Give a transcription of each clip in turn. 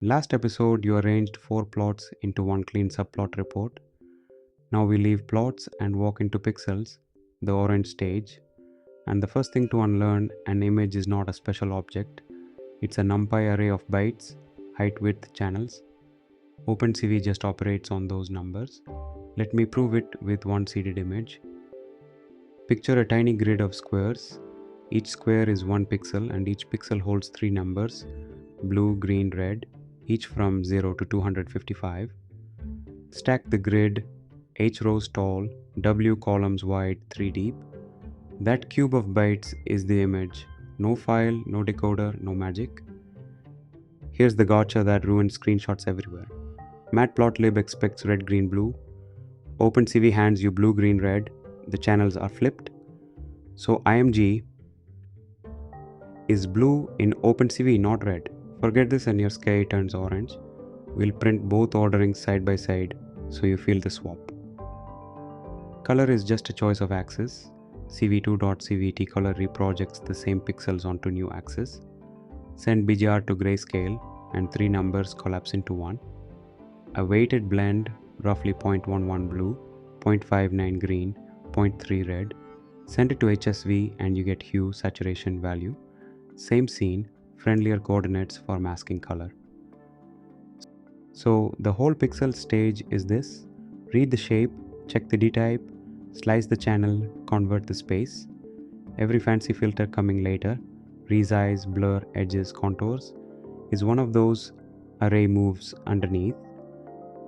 Last episode, you arranged 4 plots into one clean subplot report. Now we leave plots and walk into pixels, the orange stage. And the first thing to unlearn, an image is not a special object. It's a NumPy array of bytes, height, width, channels. OpenCV just operates on those numbers. Let me prove it with one seeded image. Picture a tiny grid of squares. Each square is 1 pixel and each pixel holds 3 numbers, blue, green, red, each from 0 to 255. Stack the grid, h rows tall, w columns wide, 3 deep. That cube of bytes is the image. No file, no decoder, no magic. Here's the gotcha that ruins screenshots everywhere. Matplotlib expects red, green, blue. OpenCV hands you blue, green, red. The channels are flipped. So IMG is blue in OpenCV, not red. Forget this and your sky turns orange. We'll print both orderings side by side so you feel the swap. Color is just a choice of axis. cv2.cvt color reprojects the same pixels onto new axis. Send BGR to grayscale and 3 numbers collapse into 1. A weighted blend, roughly 0.11 blue, 0.59 green, 0.3 red. Send it to HSV and you get hue, saturation value. Same scene, friendlier coordinates for masking color. So the whole pixel stage is this. Read the shape, check the D-type, slice the channel, convert the space. Every fancy filter coming later, resize, blur, edges, contours, is one of those array moves underneath.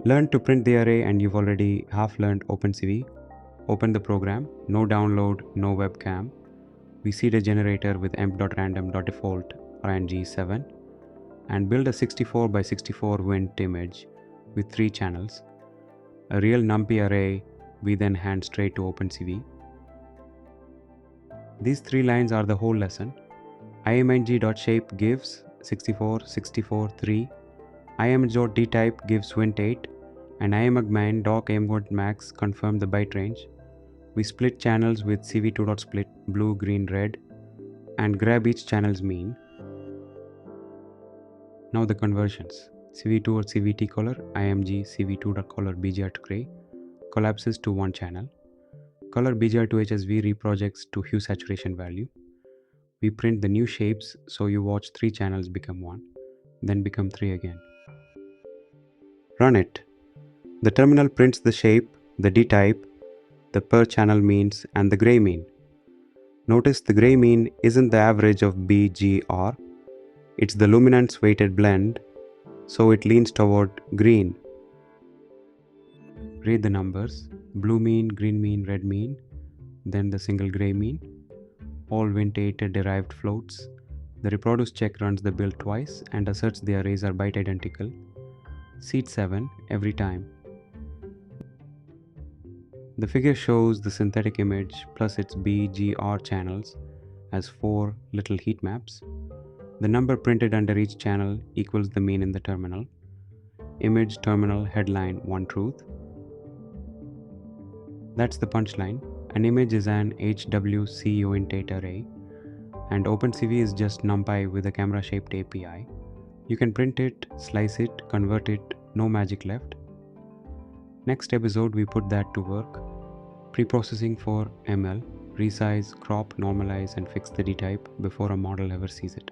Learn to print the array and you've already half learned OpenCV. Open the program, no download, no webcam. We seed a generator with emp.random.default RNG7 and build a 64 by 64 Wnt image with 3 channels. A real NumPy array we then hand straight to OpenCV. These 3 lines are the whole lesson. img.shape gives 64, 64, 3. img.dtype gives Wnt8 and imgmain doc img.max confirm the byte range. We split channels with cv2.split blue, green, red and grab each channel's mean. Now the conversions. cv2 or cvt color, img cv2.color bgr to gray collapses to 1 channel. Color bgr to hsv reprojects to hue saturation value. We print the new shapes so you watch 3 channels become 1, then become 3 again. Run it. The terminal prints the shape, the D-type, the per channel means and the gray mean. Notice the gray mean isn't the average of BGR, it's the luminance weighted blend, so it leans toward green. Read the numbers, blue mean, green mean, red mean, then the single gray mean, all Wnt8 derived floats. The reproduce check runs the build twice and asserts the arrays are byte identical. Seed 7 every time. The figure shows the synthetic image plus its BGR channels as 4 little heat maps. The number printed under each channel equals the mean in the terminal. Image terminal headline 1 truth. That's the punchline. An image is an HWC Wnt8 array and OpenCV is just NumPy with a camera shaped API. You can print it, slice it, convert it, no magic left. Next episode we put that to work. Pre-processing for ML, resize, crop, normalize and fix the D-type before a model ever sees it.